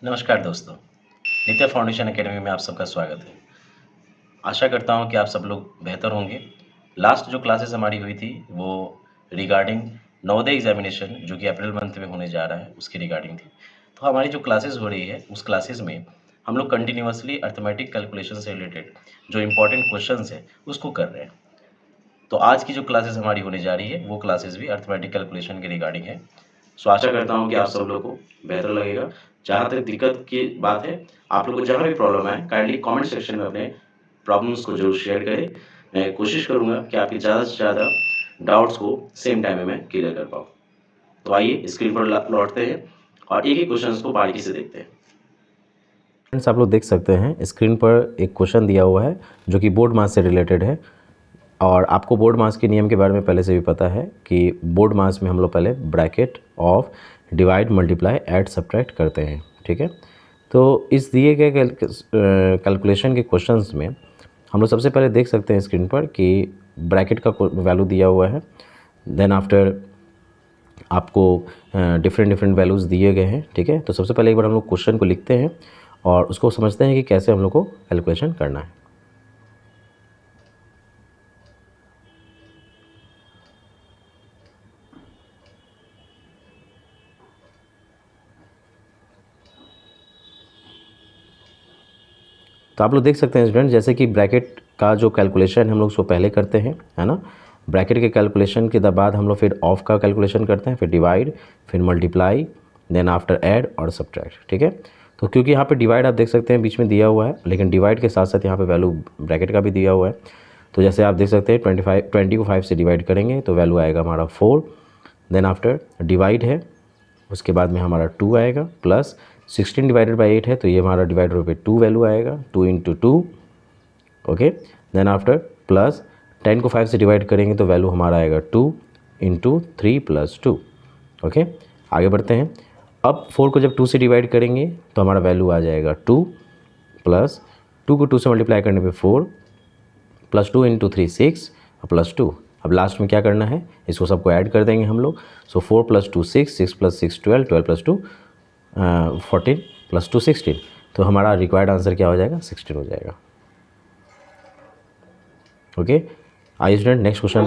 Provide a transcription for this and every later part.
नमस्कार दोस्तों, नित्य फाउंडेशन एकेडमी में आप सबका स्वागत है। आशा करता हूँ कि आप सब लोग बेहतर होंगे। लास्ट जो क्लासेस हमारी हुई थी वो रिगार्डिंग नवोदय एग्जामिनेशन जो कि अप्रैल मंथ में होने जा रहा है उसकी रिगार्डिंग थी। तो हमारी जो क्लासेस हो रही है उस क्लासेस में हम लोग कंटिन्यूअसली अर्थमेटिक कैलकुलेशन से रिलेटेड जो इम्पोर्टेंट क्वेश्चंस है उसको कर रहे हैं। तो आज की जो क्लासेस हमारी होने जा रही है वो क्लासेस भी अर्थमेटिक कैलकुलेशन के रिगार्डिंग है। सो आशा करता हूँ कि आप सब लोग को बेहतर लगेगा। जहाँ तक दिक्कत की बात है, आप लोग को जहाँ भी प्रॉब्लम आए काइंडली कमेंट सेक्शन में अपने प्रॉब्लम्स को जरूर शेयर करें। मैं कोशिश करूँगा कि आपके ज़्यादा से ज़्यादा डाउट्स को सेम टाइम में मैं क्लियर कर पाऊँ। तो आइए स्क्रीन पर लौटते हैं और एक एक क्वेश्चन को बारीकी से देखते हैं। फ्रेंड्स, आप लोग देख सकते हैं स्क्रीन पर एक क्वेश्चन दिया हुआ है जो कि बोर्ड मास से रिलेटेड है। और आपको बोर्ड मास के नियम के बारे में पहले से भी पता है कि बोर्ड मास में हम लोग पहले bracket of divide multiply add subtract करते हैं। ठीक है, तो इस दिए गए कैलकुलेशन के क्वेश्चंस में हम लोग सबसे पहले देख सकते हैं स्क्रीन पर कि ब्रैकेट का वैल्यू दिया हुआ है। देन आफ्टर आपको डिफरेंट वैल्यूज़ दिए गए हैं। ठीक है, तो सबसे पहले एक बार हम लोग क्वेश्चन को लिखते हैं और उसको समझते हैं कि कैसे हम लोग को कैलकुलेशन करना है। तो आप लोग देख सकते हैं स्टूडेंट, जैसे कि ब्रैकेट का जो कैलकुलेशन हम लोग उसको पहले करते हैं, है ना। ब्रैकेट के कैलकुलेशन के बाद हम लोग फिर ऑफ का कैलकुलेशन करते हैं, फिर डिवाइड, फिर मल्टीप्लाई, देन आफ्टर ऐड और सब्ट्रैक्ट। ठीक है, तो क्योंकि यहाँ पे डिवाइड आप देख सकते हैं बीच में दिया हुआ है, लेकिन डिवाइड के साथ साथ यहाँ पे वैल्यू ब्रैकेट का भी दिया हुआ है। तो जैसे आप देख सकते हैं 20 को 5 से डिवाइड करेंगे तो वैल्यू आएगा हमारा 4। देन आफ्टर डिवाइड है, उसके बाद में हमारा 2 आएगा, प्लस 16 डिवाइडेड बाई 8 है तो ये हमारा डिवाइडर पे 2 वैल्यू आएगा, 2 into 2। Okay, then after plus 10 को 5 से डिवाइड करेंगे तो वैल्यू हमारा आएगा 2 इंटू 3 प्लस 2। ओके, आगे बढ़ते हैं। अब 4 को जब 2 से डिवाइड करेंगे तो हमारा वैल्यू आ जाएगा 2, प्लस 2 को 2 से मल्टीप्लाई करने पे 4, प्लस 2 इंटू 3 6 और प्लस 2। अब लास्ट में क्या करना है, इसको सबको ऐड कर देंगे हम लोग। सो 4 प्लस 2 6, 6 प्लस 6 12, 12 प्लस 2 14, प्लस 2 16। तो हमारा रिक्वायर्ड आंसर क्या हो जाएगा, 16 हो जाएगा। ओके, आइए स्टूडेंट नेक्स्ट क्वेश्चन।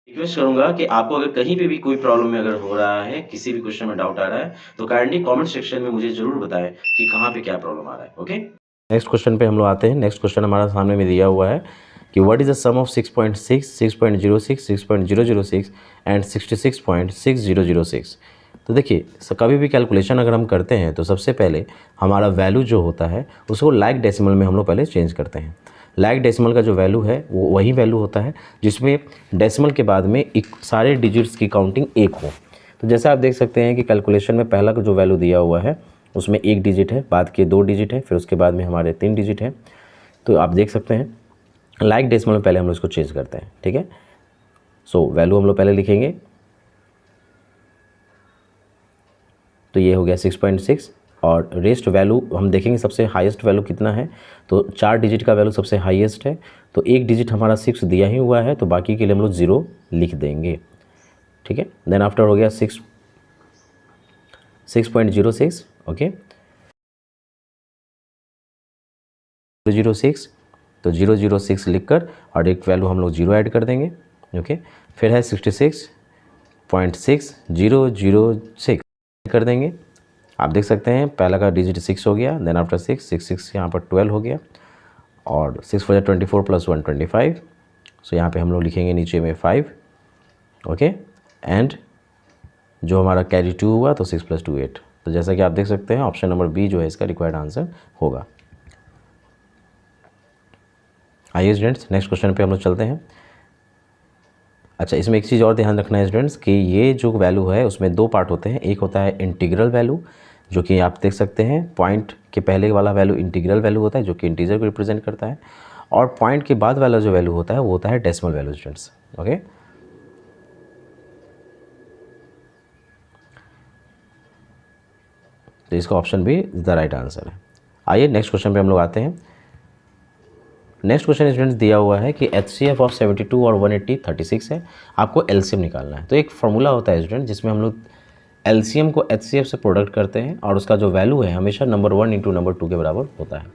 रिक्वेस्ट करूंगा कि आपको अगर कहीं पे भी कोई प्रॉब्लम में अगर हो रहा है, किसी भी क्वेश्चन में डाउट आ रहा है तो काइंडली कमेंट सेक्शन में मुझे जरूर बताएं कि कहाँ पे क्या प्रॉब्लम आ रहा है। ओके, नेक्स्ट क्वेश्चन पे हम लोग आते हैं। नेक्स्ट क्वेश्चन हमारा सामने में दिया हुआ है कि what is the sum of 6.6, 6.06, 6.006 and 66.6006। तो देखिए, कभी भी कैलकुलेशन अगर हम करते हैं तो सबसे पहले हमारा वैल्यू जो होता है उसको लाइक डेसिमल में हम लोग पहले चेंज करते हैं। लाइक डेसिमल का जो वैल्यू है वो वही वैल्यू होता है जिसमें डेसिमल के बाद में सारे डिजिट्स की काउंटिंग 1 हो। तो जैसे आप देख सकते हैं कि कैलकुलेशन में पहला जो वैल्यू दिया हुआ है उसमें 1 डिजिट है, बाद के 2 डिजिट है, फिर उसके बाद में हमारे 3 डिजिट है। तो आप देख सकते हैं लाइक डेसिमल में पहले हम लोग इसको चेंज करते हैं। ठीक है, सो वैल्यू हम लोग पहले लिखेंगे। तो ये हो गया 6.6 और रेस्ट वैल्यू हम देखेंगे सबसे हाईएस्ट वैल्यू कितना है। तो 4 डिजिट का वैल्यू सबसे हाईएस्ट है, तो 1 डिजिट हमारा 6 दिया ही हुआ है तो बाकी के लिए हम लोग 0 लिख देंगे। ठीक है, देन आफ्टर हो गया 6.06। ओके, 006, तो 006 लिखकर और एक वैल्यू हम लोग 0 ऐड कर देंगे। ओके, फिर है 66.6006 कर देंगे। आप देख सकते हैं पहला का डिजिट 6 हो गया, देन आफ्टर 6 यहाँ पर 12 हो गया और 6 for 24 प्लस 1 25। सो यहाँ पे हम लोग लिखेंगे नीचे में 5। ओके, एंड जो हमारा कैरी 2 हुआ तो 6 प्लस 2 8। तो जैसा कि आप देख सकते हैं ऑप्शन नंबर बी जो है इसका रिक्वायर्ड आंसर होगा। आइए स्टूडेंट्स नेक्स्ट क्वेश्चन पे हम लोग चलते हैं। अच्छा, इसमें एक चीज़ और ध्यान रखना है स्टूडेंट्स कि ये जो वैल्यू है उसमें 2 पार्ट होते हैं। एक होता है इंटीग्रल वैल्यू, जो कि आप देख सकते हैं पॉइंट के पहले वाला वैल्यू इंटीग्रल वैल्यू होता है जो कि इंटीजर को रिप्रेजेंट करता है, और पॉइंट के बाद वाला जो वैल्यू होता है वो होता है डेसिमल वैल्यू स्टूडेंट्स। ओके, तो इसका ऑप्शन भी द राइट आंसर है। आइए नेक्स्ट क्वेश्चन पे हम लोग आते हैं। नेक्स्ट क्वेश्चन स्टूडेंट्स दिया हुआ है कि HCF ऑफ 72 और 180 36 है, आपको LCM निकालना है। तो एक फार्मूला होता है स्टूडेंट जिसमें हम लोग एलसीएम को एचसीएफ से प्रोडक्ट करते हैं और उसका जो वैल्यू है हमेशा नंबर 1 इंटू नंबर 2 के बराबर होता है।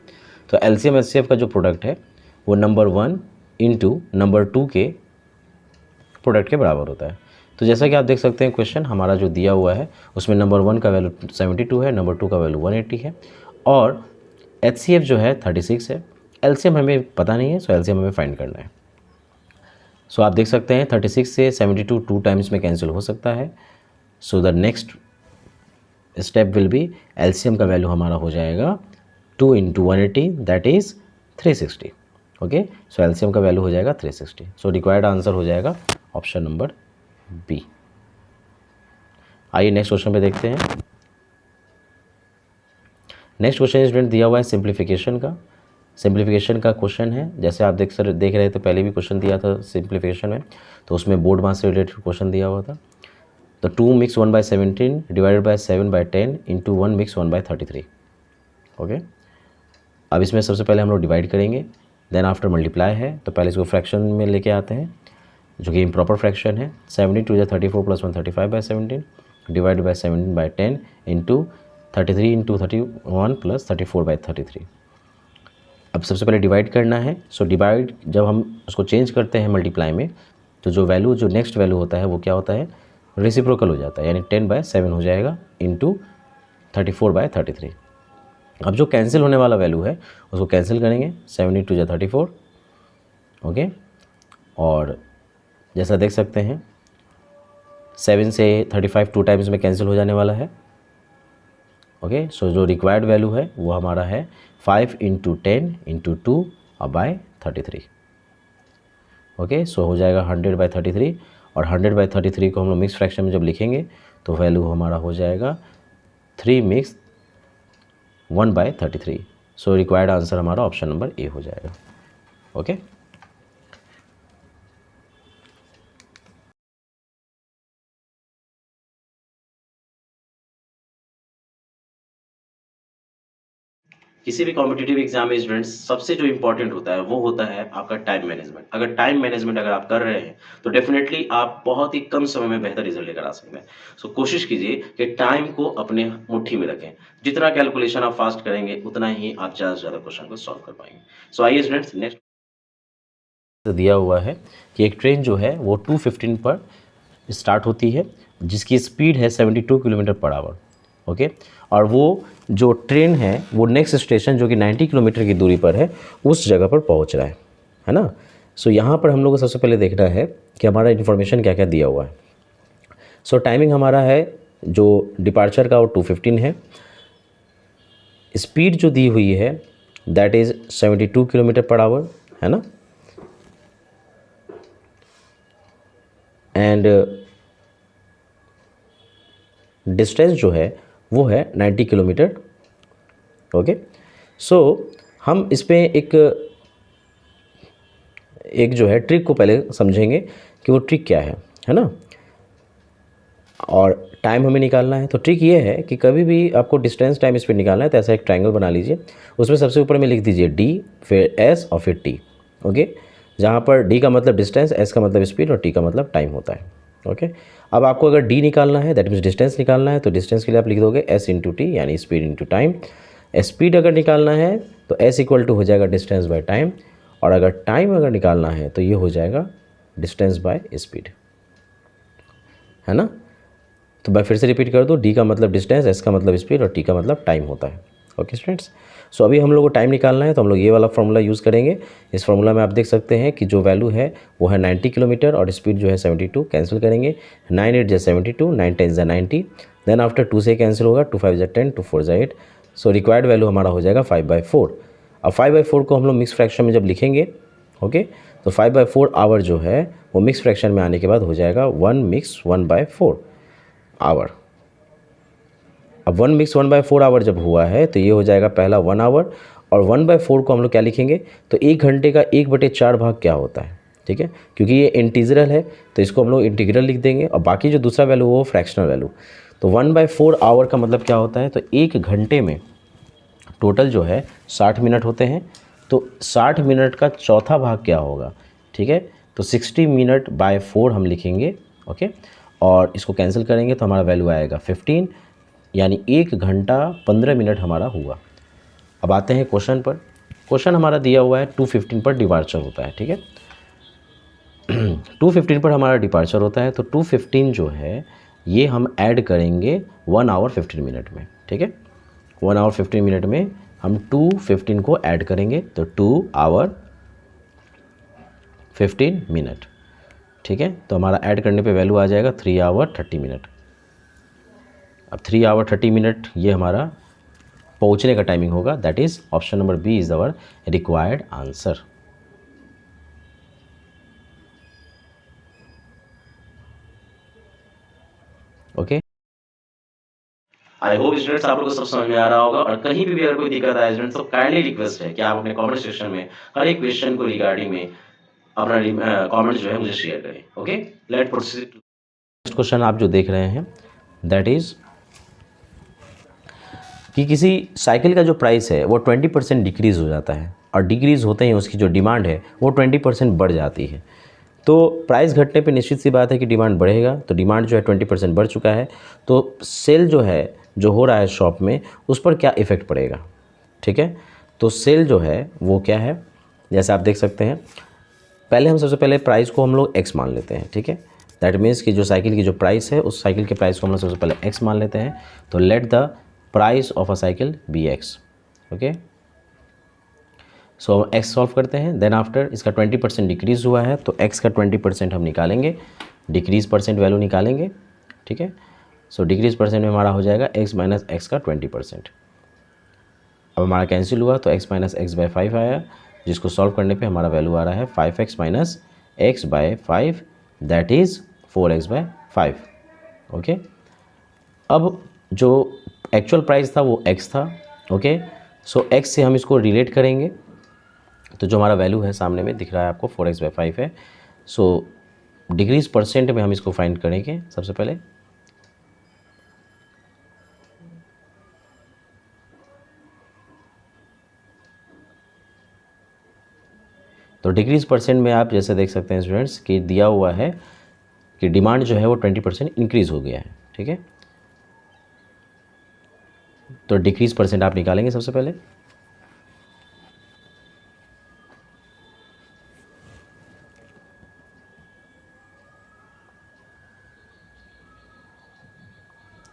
तो एलसीएम एचसीएफ का जो प्रोडक्ट है वो नंबर 1 इंटू नंबर 2 के प्रोडक्ट के बराबर होता है। तो जैसा कि आप देख सकते हैं क्वेश्चन हमारा जो दिया हुआ है उसमें नंबर 1 का वैल्यू 72 है, नंबर 2 का वैल्यू 180 है और एचसीएफ जो है 36 है। एलसीएम हमें पता नहीं है, सो एलसीएम हमें फाइंड करना है। सो आप देख सकते हैं 36 से 72 2 टाइम्स में कैंसिल हो सकता है। So the next step will be LCM का वैल्यू हमारा हो जाएगा 2 into 180 that is 360। Okay, so LCM का वैल्यू हो जाएगा 360। सो रिक्वायर्ड आंसर हो जाएगा ऑप्शन नंबर बी। आइए नेक्स्ट क्वेश्चन पे देखते हैं। नेक्स्ट क्वेश्चन स्टूडेंट दिया हुआ है सिंप्लीफिकेशन का। सिंप्लीफिकेशन का क्वेश्चन है, जैसे आप देख रहे थे पहले भी क्वेश्चन दिया था सिंप्लीफिकेशन में, तो उसमें बोर्ड मास से रिलेटेड क्वेश्चन दिया हुआ था। तो 2 mix 1/17 divided by 7/10 into 1 mix 1/33। Okay, अब इसमें सबसे पहले हम लोग डिवाइड करेंगे, देन आफ्टर मल्टीप्लाई है तो पहले इसको फ्रैक्शन में लेके आते हैं जो कि इम्प्रॉपर फ्रैक्शन है। 72 या 34 plus 1 35/17 divide by 17/10 into 33 into 31 plus 34/33। अब सबसे पहले डिवाइड करना है। सो डिवाइड जब हम उसको चेंज करते हैं मल्टीप्लाई में तो जो नेक्स्ट वैल्यू होता है वो क्या होता है, रेसिप्रोकल हो जाता है, यानी 10/7 हो जाएगा इंटू 34/33। अब जो कैंसिल होने वाला वैल्यू है उसको कैंसिल करेंगे, 72 या 34। ओके, और जैसा देख सकते हैं 7 से 35 2 टाइम्स में कैंसिल हो जाने वाला है। ओके, सो जो रिक्वायर्ड वैल्यू है वो हमारा है 5 इंटू 10 इंटू 2 बाय 33। ओके, सो हो जाएगा 100/33 और 100/33 को हम लोग मिक्स फ्रैक्शन में जब लिखेंगे तो वैल्यू हमारा हो जाएगा 3 मिक्स 1/33। सो रिक्वायर्ड आंसर हमारा ऑप्शन नंबर ए हो जाएगा। ओके, किसी भी कॉम्पिटिटिव एग्जाम में स्टूडेंट्स सबसे जो इंपॉर्टेंट होता है वो होता है आपका टाइम मैनेजमेंट। अगर टाइम मैनेजमेंट अगर आप कर रहे हैं तो डेफिनेटली आप बहुत ही कम समय में बेहतर रिजल्ट लेकर आ सकते हैं। सो कोशिश कीजिए कि टाइम को अपने मुट्ठी में रखें। जितना कैलकुलेशन आप फास्ट करेंगे उतना ही आप ज़्यादा से ज़्यादा क्वेश्चन को सॉल्व कर पाएंगे। सो आइए स्टूडेंट्स नेक्स्ट दिया हुआ है कि एक ट्रेन जो है वो 2:15 पर स्टार्ट होती है जिसकी स्पीड है 72 किलोमीटर पर आवर। ओके, और वो जो ट्रेन है वो नेक्स्ट स्टेशन जो कि 90 किलोमीटर की दूरी पर है उस जगह पर पहुंच रहा है ना। सो यहाँ पर हम लोग को सबसे पहले देखना है कि हमारा इन्फॉर्मेशन क्या क्या दिया हुआ है। सो टाइमिंग हमारा है जो डिपार्चर का वो 2:15 है। स्पीड जो दी हुई है that is 72 kilometre per hour, है ना। एंड डिस्टेंस जो है वो है 90 किलोमीटर। ओके, सो हम इस पे एक जो है ट्रिक को पहले समझेंगे कि वो ट्रिक क्या है ना। और टाइम हमें निकालना है तो ट्रिक ये है कि कभी भी आपको डिस्टेंस टाइम स्पीड निकालना है तो ऐसा एक ट्रायंगल बना लीजिए, उसमें सबसे ऊपर में लिख दीजिए डी, फिर एस और फिर टी। ओके, जहाँ पर डी का मतलब डिस्टेंस, एस का मतलब स्पीड और टी का मतलब टाइम होता है। ओके, अब आपको अगर डी निकालना है दैट मीन्स डिस्टेंस निकालना है तो डिस्टेंस के लिए आप लिख दोगे एस इंटू टी यानी स्पीड इंटू टाइम। स्पीड अगर निकालना है तो एस इक्वल टू हो जाएगा डिस्टेंस बाय टाइम, और अगर टाइम अगर निकालना है तो ये हो जाएगा डिस्टेंस बाय स्पीड, है ना। तो मैं फिर से रिपीट कर दूँ, डी का मतलब डिस्टेंस, एस का मतलब स्पीड और टी का मतलब टाइम होता है। ओके स्टूडेंट्स, सो अभी हम लोग को टाइम निकालना है तो हम लोग ये वाला फार्मूला यूज़ करेंगे। इस फार्मूला में आप देख सकते हैं कि जो वैल्यू है वो है 90 किलोमीटर और स्पीड जो है 72। कैंसिल करेंगे, 9 8 = 72, 9 10 = 90, देन आफ्टर 2 से कैंसिल होगा, 2 5 = 10, 2 4 = 8। सो रिक्वायर्ड वैल्यू हमारा हो जाएगा 5/4। अब 5/4 को हम लोग मिक्स फ्रैक्शन में जब लिखेंगे, ओके, तो 5/4 आवर जो है वो मिक्स फ्रैक्शन में आने के बाद हो जाएगा 1 मिक्स 1/4 आवर। अब 1 मिक्स 1/4 आवर जब हुआ है तो ये हो जाएगा पहला 1 आवर, और 1/4 को हम लोग क्या लिखेंगे तो 1 घंटे का 1/4 भाग क्या होता है, ठीक है, क्योंकि ये इंटीग्रल है तो इसको हम लोग इंटीग्रल लिख देंगे, और बाकी जो दूसरा वैल्यू वो फ्रैक्शनल वैल्यू। तो 1/4 आवर का मतलब क्या होता है, तो 1 घंटे में टोटल जो है 60 मिनट होते हैं, तो 60 मिनट का चौथा भाग क्या होगा, ठीक है, तो 60 मिनट/4 हम लिखेंगे। ओके, और इसको कैंसिल करेंगे तो हमारा वैल्यू आएगा 15, यानी 1 घंटा 15 मिनट हमारा हुआ। अब आते हैं क्वेश्चन पर। क्वेश्चन हमारा दिया हुआ है 2:15 पर डिपार्चर होता है, ठीक है। 2:15 पर हमारा डिपार्चर होता है, तो 2:15 जो है ये हम ऐड करेंगे 1 आवर 15 मिनट में, ठीक है। 1 आवर 15 मिनट में हम 2:15 को ऐड करेंगे, तो 2 आवर 15 मिनट, ठीक है। तो हमारा ऐड करने पे वैल्यू आ जाएगा 3 आवर 30 मिनट। अब 3 आवर 30 मिनट ये हमारा पहुंचने का टाइमिंग होगा। That is option number B is our required answer. Okay, I hope students आप लोगों को सब समझ में आ रहा होगा, और कहीं भी अगर कोई दिक्कत आए स्टूडेंट्स तो काइंडली रिक्वेस्ट है कि आप अपने कमेंट सेक्शन में हर एक क्वेश्चन को रिगार्डिंग में अपना कमेंट जो है मुझे शेयर करें। Okay, late proceed. Next question आप जो देख रहे हैं दैट इज़ कि किसी साइकिल का जो प्राइस है वो 20% डिक्रीज़ हो जाता है, और डिक्रीज़ होते ही उसकी जो डिमांड है वो 20% बढ़ जाती है। तो प्राइस घटने पे निश्चित सी बात है कि डिमांड बढ़ेगा, तो डिमांड जो है 20% बढ़ चुका है, तो सेल जो है जो हो रहा है शॉप में उस पर क्या इफ़ेक्ट पड़ेगा, ठीक है। तो सेल जो है वो क्या है, जैसे आप देख सकते हैं, पहले हम सबसे पहले प्राइस को हम लोग एक्स मान लेते हैं, ठीक है। दैट मीन्स कि जो साइकिल की जो प्राइस है उस साइकिल के प्राइस को हम लोग सबसे पहले एक्स मान लेते हैं। तो let the price of a cycle be X. Okay, so X solve करते हैं। देन आफ्टर इसका 20% डिक्रीज़ हुआ है, तो एक्स का 20% हम निकालेंगे, डिक्रीज़ परसेंट वैल्यू निकालेंगे, ठीक है। सो डिक्रीज़ परसेंट में हमारा हो जाएगा एक्स माइनस एक्स का 20%। अब हमारा कैंसिल हुआ तो x माइनस एक्स बाई 5 आया, जिसको सॉल्व करने पे हमारा वैल्यू आ रहा है 5x minus x by 5, that is 4x by 5। Okay, अब जो एक्चुअल प्राइस था वो x था। ओके, सो x से हम इसको रिलेट करेंगे, तो जो हमारा वैल्यू है सामने में दिख रहा है आपको 4x बाई 5 है। सो डिग्रीज परसेंट में हम इसको फाइंड करेंगे सबसे पहले। तो डिग्रीज परसेंट में आप जैसे देख सकते हैं स्टूडेंट्स कि दिया हुआ है कि डिमांड जो है वो 20% इंक्रीज़ हो गया है, ठीक है। तो डिक्रीज परसेंट आप निकालेंगे सबसे पहले।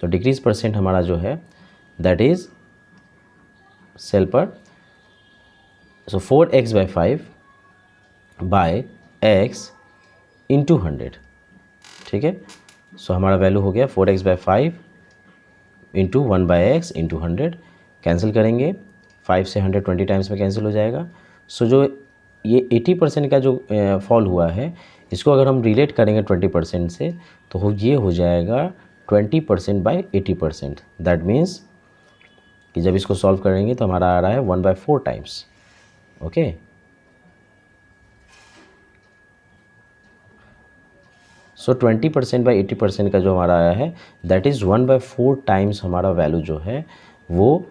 तो डिक्रीज परसेंट हमारा जो है दैट इज़ सेल पर, so 4x by 5 by x into 100, ठीक है। सो हमारा वैल्यू हो गया 4x by 5 into 1 by X into 100। Cancel करेंगे, 5 से 100 20 टाइम्स में कैंसिल हो जाएगा। सो जो ये 80% का जो फॉल हुआ है, इसको अगर हम रिलेट करेंगे 20% से, तो ये हो जाएगा 20% बाई 80%। दैट मीन्स कि जब इसको सॉल्व करेंगे तो हमारा आ रहा है 1/4 टाइम्स। ओके, सो 20% बाई 80% का जो हमारा आया है दैट इज़ 1/4 टाइम्स हमारा वैल्यू जो है वो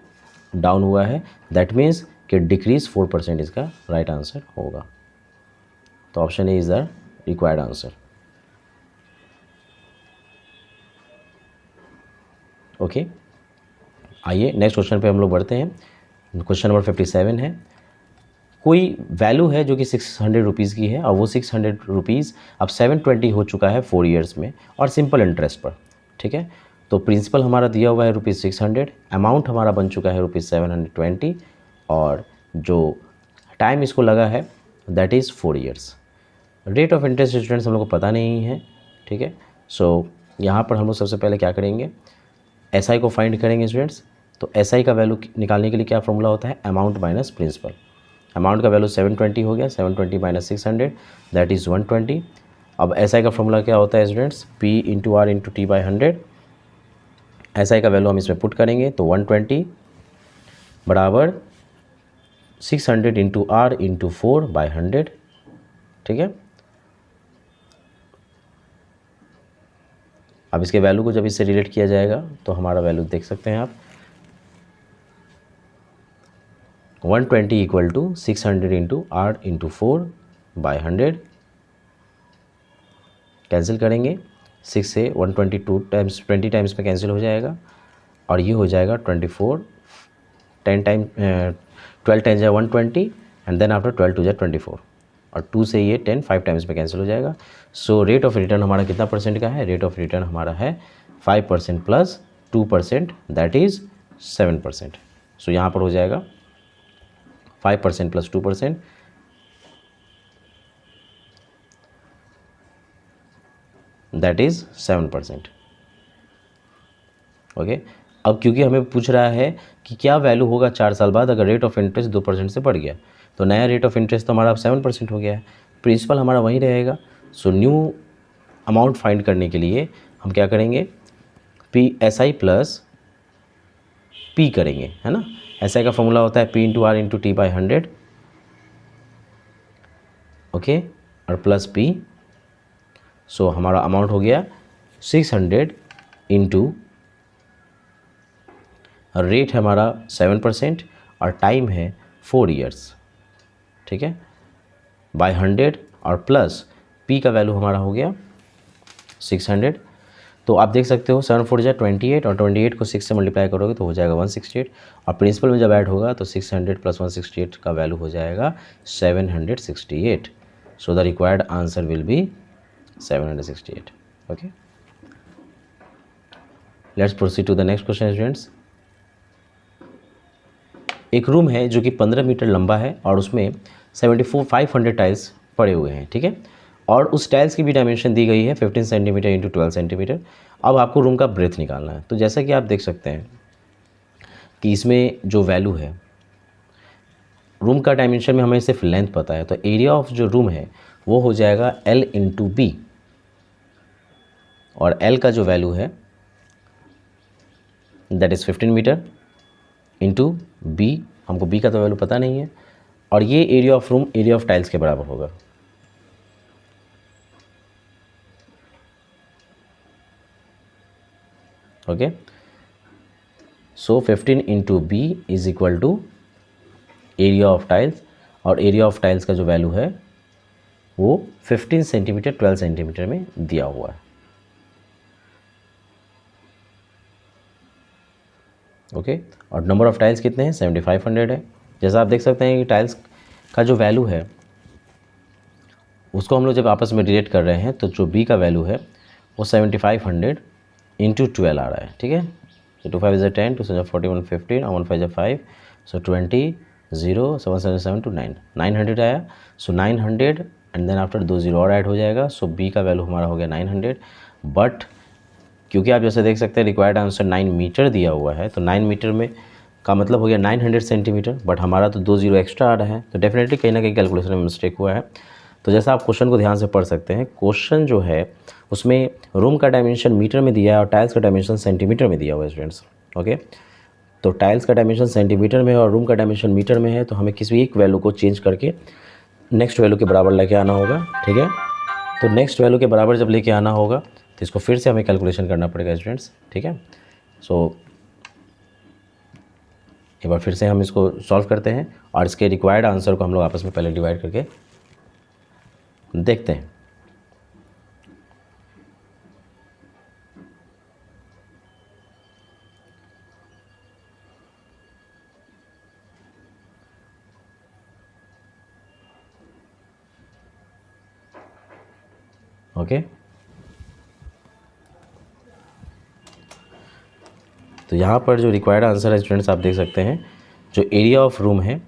डाउन हुआ है। दैट मीन्स कि डिक्रीज 4% इसका राइट आंसर होगा। तो option A is the required answer. Okay, आइए नेक्स्ट क्वेश्चन पे हम लोग बढ़ते हैं। क्वेश्चन नंबर 57 है। कोई वैल्यू है जो कि 600 रुपीज़ की है, और वो 600 रुपीज़ अब 720 हो चुका है 4 ईयर्स में, और सिंपल इंटरेस्ट पर, ठीक है। तो प्रिंसिपल हमारा दिया हुआ है ₹600, अमाउंट हमारा बन चुका है ₹720, और जो टाइम इसको लगा है that is 4 years. Rate of interest students हम लोग को पता नहीं है, ठीक है। सो यहाँ पर हम लोग सबसे पहले क्या करेंगे, SI को फाइंड करेंगे स्टूडेंट्स। तो SI का वैल्यू निकालने के लिए क्या फॉर्मूला होता है, अमाउंट माइनस प्रिंसिपल। अमाउंट का वैल्यू 720 हो गया, 720 माइनस 600 दैट इज़ 120। अब SI का फॉर्मूला क्या होता है students, P into R into T by 100। SI का वैल्यू हम इसमें पुट करेंगे तो 120 बराबर 600 इंटू आर इंटू 4 बाई 100, ठीक है। अब इसके वैल्यू को जब इससे रिलेट किया जाएगा तो हमारा वैल्यू देख सकते हैं आप, 120 equal to 600 into R into 4 by 100। Cancel करेंगे, 6 से 122 टाइम्स 20 टाइम्स में कैंसिल हो जाएगा और ये हो जाएगा 24 10 टाइम 12 टाइम्स या 120 एंड देन आफ्टर 12 टू या 24 और 2 से ये 10 5 टाइम्स में कैंसिल हो जाएगा। सो रेट ऑफ रिटर्न हमारा कितना परसेंट का है? रेट ऑफ रिटर्न हमारा है 5% प्लस 2% दैट इज़ 7%। सो यहाँ पर हो जाएगा 5% प्लस 2% दैट इज़ 7%। ओके, अब क्योंकि हमें पूछ रहा है कि क्या वैल्यू होगा 4 साल बाद अगर रेट ऑफ इंटरेस्ट 2% से बढ़ गया, तो नया रेट ऑफ इंटरेस्ट तो हमारा अब 7% हो गया है, प्रिंसिपल हमारा वहीं रहेगा। सो न्यू अमाउंट फाइंड करने के लिए हम क्या करेंगे? PSI प्लस P करेंगे, है ना। SI का फॉर्मूला होता है P into R into T by 100, okay, और प्लस P। सो हमारा अमाउंट हो गया 600 इंटू रेट है हमारा 7% और टाइम है 4 ईयर्स, ठीक है, बाय 100 और प्लस P का वैल्यू हमारा हो गया 600। तो आप देख सकते हो 7 4 जा 28 और 28 को 6 से मल्टीप्लाई करोगे तो हो जाएगा 168 और प्रिंसिपल में जब ऐड होगा तो 600 प्लस 168 का वैल्यू हो जाएगा 768। So the required answer will be 768। Okay, let's proceed to the next question students. एक रूम है जो कि 15 मीटर लंबा है और उसमें 500 टाइल्स पड़े हुए हैं, ठीक है, और उस टाइल्स की भी डायमेंशन दी गई है 15 सेंटीमीटर इंटू 12 सेंटीमीटर। अब आपको रूम का ब्रेथ निकालना है। तो जैसा कि आप देख सकते हैं कि इसमें जो वैल्यू है रूम का डायमेंशन में हमें सिर्फ लेंथ पता है, तो एरिया ऑफ जो रूम है वो हो जाएगा L इंटू बी, और L का जो वैल्यू है that is 15 metre into B, हमको बी का तो वैल्यू पता नहीं है, और ये area of room area of tiles के बराबर होगा। Okay, so 15 into B is equal to area of tiles, और एरिया ऑफ टाइल्स का जो वैल्यू है वो 15 सेंटीमीटर 12 सेंटीमीटर में दिया हुआ है। ओके, और नंबर ऑफ टाइल्स कितने हैं? 7500 है। जैसा आप देख सकते हैं कि टाइल्स का जो वैल्यू है उसको हम लोग जब आपस में रिलेट कर रहे हैं तो जो बी का वैल्यू है वो 7500 इंटू 12 आ रहा है, ठीक है। सो 2 5 इज 10, 2 7 41 15 और 1 5 is 5, सो 20 0 7 7 7 to 9 900 आया। सो 900 एंड देन आफ्टर 2 0 और ऐड हो जाएगा। सो बी का वैल्यू हमारा हो गया 900, बट क्योंकि आप जैसे देख सकते हैं रिक्वायर्ड आंसर 9 मीटर दिया हुआ है, तो 9 मीटर में का मतलब हो गया 900 सेंटीमीटर, बट हमारा तो 2 0 एक्स्ट्रा आ रहा है, तो डेफिनेटली कहीं ना कहीं कैलकुलेशन में मिस्टेक हुआ है। तो जैसा आप क्वेश्चन को ध्यान से पढ़ सकते हैं, क्वेश्चन जो है उसमें रूम का डायमेंशन मीटर में दिया है और टाइल्स का डायमेंशन सेंटीमीटर में दिया हुआ है स्टूडेंट्स। ओके, तो टाइल्स का डायमेंशन सेंटीमीटर में है और रूम का डायमेंशन मीटर में है, तो हमें किसी एक वैल्यू को चेंज करके नेक्स्ट वैल्यू के बराबर लेके आना होगा, ठीक है। तो नेक्स्ट वैल्यू के बराबर जब लेके आना होगा तो इसको फिर से हमें कैलकुलेशन करना पड़ेगा स्टूडेंट्स, ठीक है। सो एक बार फिर से हम इसको सॉल्व करते हैं और इसके रिक्वायर्ड आंसर को हम लोग आपस में पहले डिवाइड करके देखते हैं। ओके, तो यहाँ पर जो रिक्वायर्ड आंसर है स्टूडेंट्स आप देख सकते हैं, जो एरिया ऑफ रूम है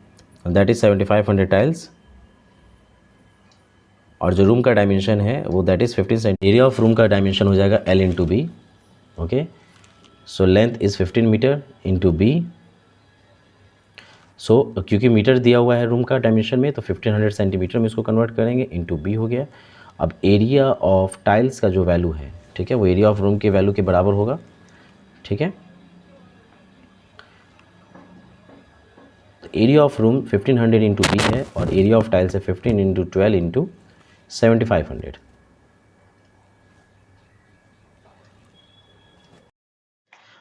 दैट इज़ 7500 टाइल्स, और जो रूम का डायमेंशन है वो that is 15 centi. Area of room का डायमेंशन हो जाएगा L into B. Okay, so length is 15 metre into B. So क्योंकि मीटर दिया हुआ है रूम का डायमेंशन में, तो 1500 सेंटीमीटर में इसको कन्वर्ट करेंगे, इंटू बी हो गया। अब एरिया ऑफ टाइल्स का जो वैल्यू है, ठीक है, वो एरिया ऑफ रूम के वैल्यू के बराबर होगा, ठीक है। तो area of room 1500 into B है और एरिया ऑफ टाइल्स है 15 into 12 into 7500।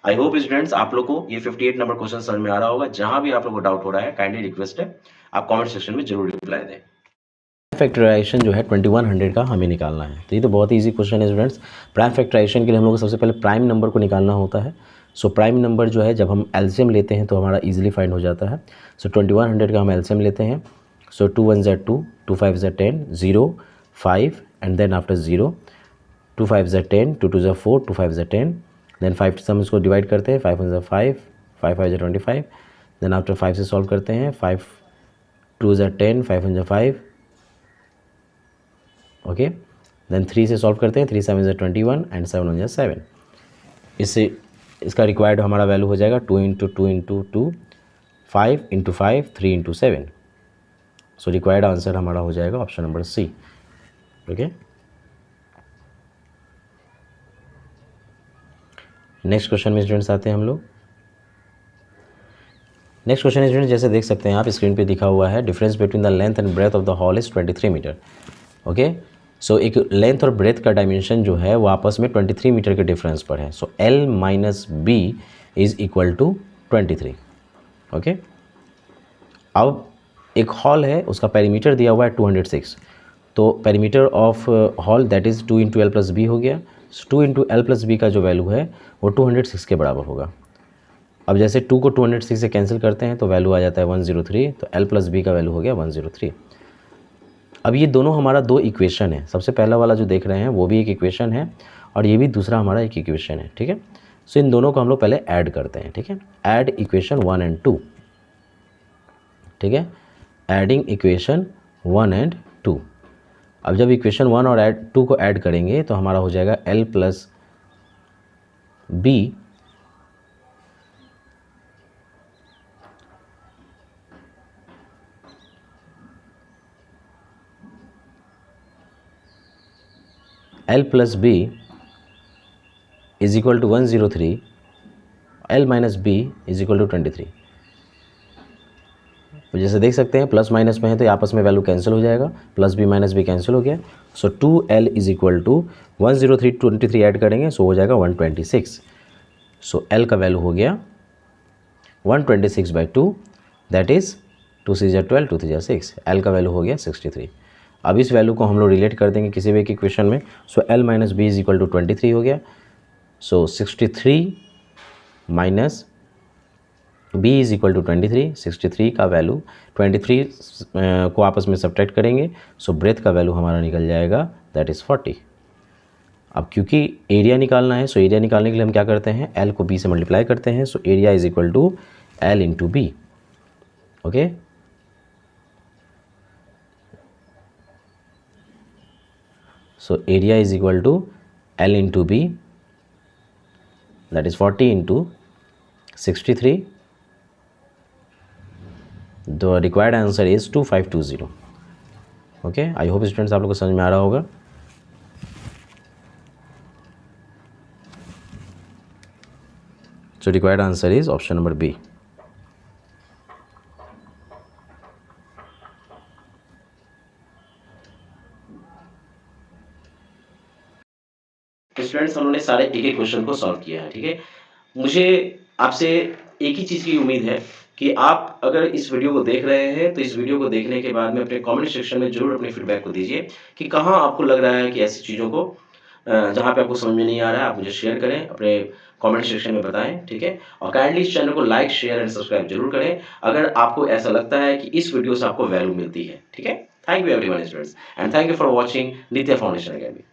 I hope students आप लोग को ये 58 नंबर क्वेश्चन समझ में आ रहा होगा। जहां भी आप लोग को डाउट हो रहा है, काइंडली रिक्वेस्ट है आप कमेंट सेक्शन में जरूर रिप्लाई दें। फैक्टराइजेशन जो है 2100 का हमें निकालना है। तो ये तो बहुत ही ईजी क्वेश्चन है स्टूडेंट्स। प्राइम फैक्टराइजेशन के लिए हम लोग को सबसे पहले प्राइम नंबर को निकालना होता है। सो प्राइम नंबर जो है जब हम एलसीएम लेते हैं तो हमारा इजीली फाइंड हो जाता है। सो 2100 का हम एलसीएम लेते हैं। सो 2 1 ज़ा 2, 2 5 ज़ा 10, 0 5 एंड देन आफ्टर 0, 2 5 ज़ा 10, 2 2 ज़ा 4, 2 5 ज़ा 10, देन 5 से हम इसको डिवाइड करते हैं, 5 1 ज़ा 5, 5 5 ज़ा 25, देन आफ्टर 5 से सॉल्व करते हैं, 5 2 ज़ा 10, 5 1 ज़ा 5, ओके। देन 3 से सॉल्व करते हैं, 3 7 ज़ा 21 एंड 7 1 ज़ा 7। इससे इसका रिक्वायर्ड हमारा वैल्यू हो जाएगा 2 into 2 into 2, 5 into 5, 3 into 7। So required answer हमारा हो जाएगा option number C, okay. Next question में स्टूडेंट्स आते हैं हम लोग। नेक्स्ट क्वेश्चन स्टूडेंट जैसे देख सकते हैं आप स्क्रीन पे दिखा हुआ है, difference between the length and breadth of the hall is 23 metre, okay. So एक लेंथ और ब्रेथ का डायमेंशन जो है वो आपस में 23 मीटर के डिफरेंस पर है। So L minus B is equal to 23, okay. अब एक हॉल है, उसका पेरीमीटर दिया हुआ है 206, तो perimeter of hall that is 2 into L plus B हो गया। 2 इंटू एल प्लस बी का जो वैल्यू है वो 206 के बराबर होगा। अब जैसे 2 को 206 से कैंसिल करते हैं तो वैल्यू आ जाता है 103, तो एल प्लस बी का वैल्यू हो गया 103। अब ये दोनों हमारा दो इक्वेशन है, सबसे पहला वाला जो देख रहे हैं वो भी एक इक्वेशन है और ये भी दूसरा हमारा एक इक्वेशन है, ठीक है। सो इन दोनों को हम लोग पहले ऐड करते हैं, ठीक है। ऐड इक्वेशन 1 एंड 2, ठीक है। Adding equation 1 and 2। अब जब इक्वेशन 1 और 2 को ऐड करेंगे तो हमारा हो जाएगा L plus B L plus B is equal to 103, L minus B is equal to 23। तो जैसे देख सकते हैं प्लस माइनस में है तो ये आपस में वैल्यू कैंसिल हो जाएगा, plus B minus B cancel हो गया। So 2L is equal to 103, 23 add करेंगे सो हो जाएगा 126। सो L का वैल्यू हो गया 126/2, दैट इज़ 2 6 ज़ा 12, 2 3 ज़ा 6। L का वैल्यू हो गया 63। अब इस वैल्यू को हम लोग रिलेट कर देंगे किसी भी एक इक्वेशन में। So L minus B is equal to 23 हो गया। So 63 minus B is equal to 23, 63 का वैल्यू 23 को आपस में सब्ट्रैक्ट करेंगे सो ब्रेथ का वैल्यू हमारा निकल जाएगा दैट इज़ 40। अब क्योंकि एरिया निकालना है सो एरिया निकालने के लिए हम क्या करते हैं, L को B से मल्टीप्लाई करते हैं। So area is equal to L into B, okay. So area is equal to L into B, that is 40 into 63. The required answer is 2520. Okay, I hope students आप लोग को समझ में आ रहा होगा। So required answer is option number B. Students हमने सारे एक एक क्वेश्चन को सॉल्व किया है, ठीक है। मुझे आपसे एक ही चीज़ की उम्मीद है कि आप अगर इस वीडियो को देख रहे हैं तो इस वीडियो को देखने के बाद में अपने कमेंट सेक्शन में जरूर अपने फीडबैक को दीजिए कि कहाँ आपको लग रहा है कि ऐसी चीज़ों को जहाँ पे आपको समझ में नहीं आ रहा है आप मुझे शेयर करें, अपने कमेंट सेक्शन में बताएं, ठीक है। और काइंडली इस चैनल को लाइक शेयर एंड सब्सक्राइब जरूर करें अगर आपको ऐसा लगता है कि इस वीडियो से आपको वैल्यू मिलती है, ठीक है। Thank you everyone students and thank you for watching Nitya foundation academy.